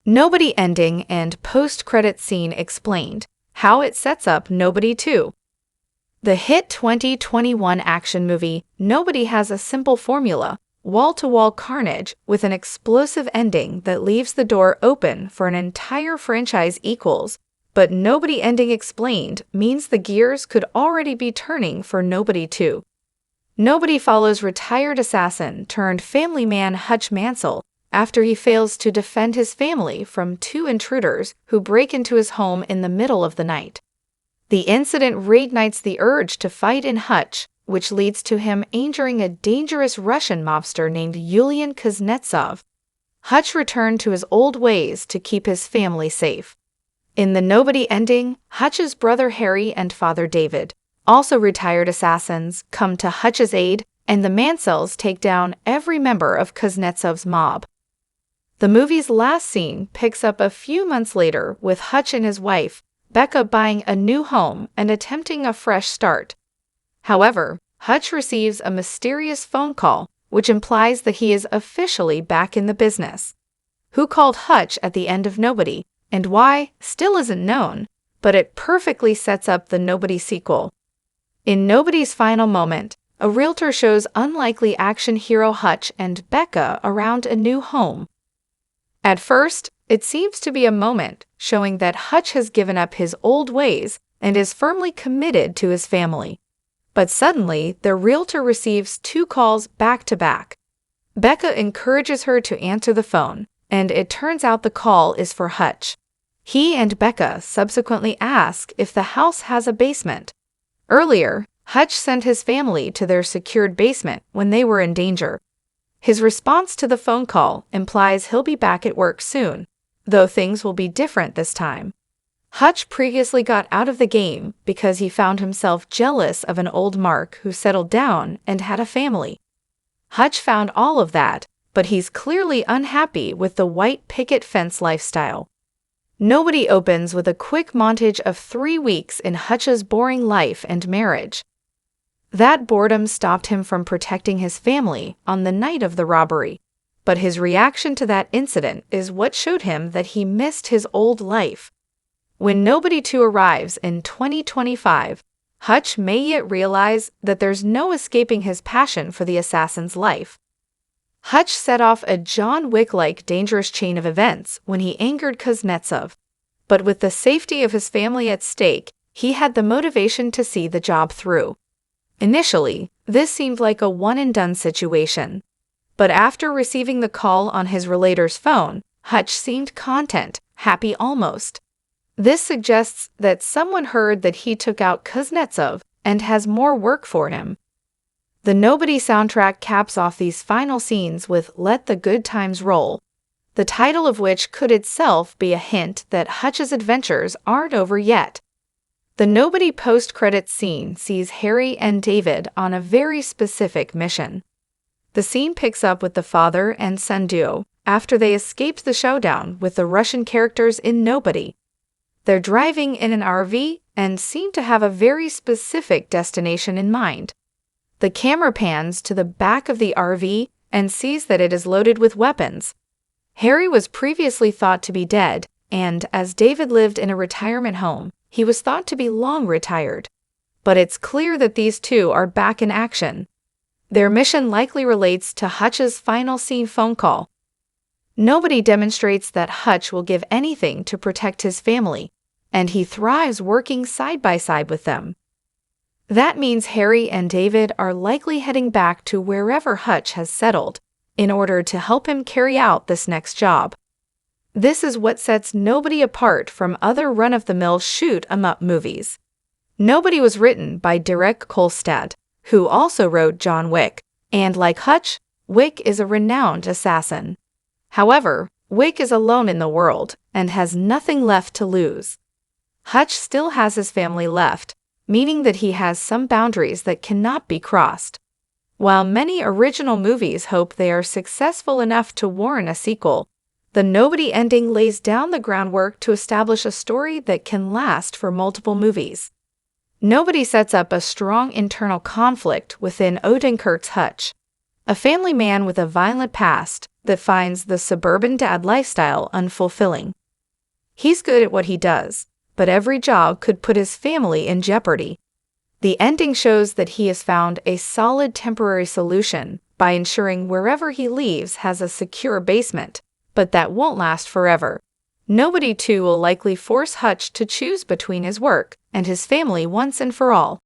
Nobody ending and post-credit scene explained. How it sets up Nobody 2. The hit 2021 action movie Nobody has a simple formula: wall-to-wall carnage with an explosive ending that leaves the door open for an entire franchise equals, but Nobody ending explained means the gears could already be turning for Nobody 2. Nobody follows retired assassin turned family man Hutch Mansell after he fails to defend his family from two intruders who break into his home in the middle of the night. The incident reignites the urge to fight in Hutch, which leads to him injuring a dangerous Russian mobster named Yulian Kuznetsov. Hutch returned to his old ways to keep his family safe. In the Nobody ending, Hutch's brother Harry and father David, also retired assassins, come to Hutch's aid, and the Mansells take down every member of Kuznetsov's mob. The movie's last scene picks up a few months later with Hutch and his wife, Becca, buying a new home and attempting a fresh start. However, Hutch receives a mysterious phone call, which implies that he is officially back in the business. Who called Hutch at the end of Nobody, and why, still isn't known, but it perfectly sets up the Nobody sequel. In Nobody's final moment, a realtor shows unlikely action hero Hutch and Becca around a new home. At first, it seems to be a moment showing that Hutch has given up his old ways and is firmly committed to his family. But suddenly, the realtor receives two calls back-to-back. Becca encourages her to answer the phone, and it turns out the call is for Hutch. He and Becca subsequently ask if the house has a basement. Earlier, Hutch sent his family to their secured basement when they were in danger. His response to the phone call implies he'll be back at work soon, though things will be different this time. Hutch previously got out of the game because he found himself jealous of an old Mark who settled down and had a family. Hutch found all of that, but he's clearly unhappy with the white picket fence lifestyle. Nobody opens with a quick montage of 3 weeks in Hutch's boring life and marriage. That boredom stopped him from protecting his family on the night of the robbery, but his reaction to that incident is what showed him that he missed his old life. When Nobody 2 arrives in 2025, Hutch may yet realize that there's no escaping his passion for the assassin's life. Hutch set off a John Wick-like dangerous chain of events when he angered Kuznetsov, but with the safety of his family at stake, he had the motivation to see the job through. Initially, this seemed like a one-and-done situation, but after receiving the call on his relator's phone, Hutch seemed content, happy almost. This suggests that someone heard that he took out Kuznetsov and has more work for him. The Nobody soundtrack caps off these final scenes with Let the Good Times Roll, the title of which could itself be a hint that Hutch's adventures aren't over yet. The Nobody post-credits scene sees Harry and David on a very specific mission. The scene picks up with the father and son duo after they escaped the showdown with the Russian characters in Nobody. They're driving in an RV and seem to have a very specific destination in mind. The camera pans to the back of the RV and sees that it is loaded with weapons. Harry was previously thought to be dead, and as David lived in a retirement home, he was thought to be long retired. But it's clear that these two are back in action. Their mission likely relates to Hutch's final scene phone call. Nobody demonstrates that Hutch will give anything to protect his family, and he thrives working side by side with them. That means Harry and David are likely heading back to wherever Hutch has settled in order to help him carry out this next job. This is what sets Nobody apart from other run-of-the-mill shoot-'em-up movies. Nobody was written by Derek Kolstad, who also wrote John Wick, and like Hutch, Wick is a renowned assassin. However, Wick is alone in the world and has nothing left to lose. Hutch still has his family left, meaning that he has some boundaries that cannot be crossed. While many original movies hope they are successful enough to warrant a sequel, the Nobody ending lays down the groundwork to establish a story that can last for multiple movies. Nobody sets up a strong internal conflict within Odenkert's Hutch. A family man with a violent past that finds the suburban dad lifestyle unfulfilling. He's good at what he does, but every job could put his family in jeopardy. The ending shows that he has found a solid temporary solution by ensuring wherever he leaves has a secure basement, but that won't last forever. Nobody 2 will likely force Hutch to choose between his work and his family once and for all.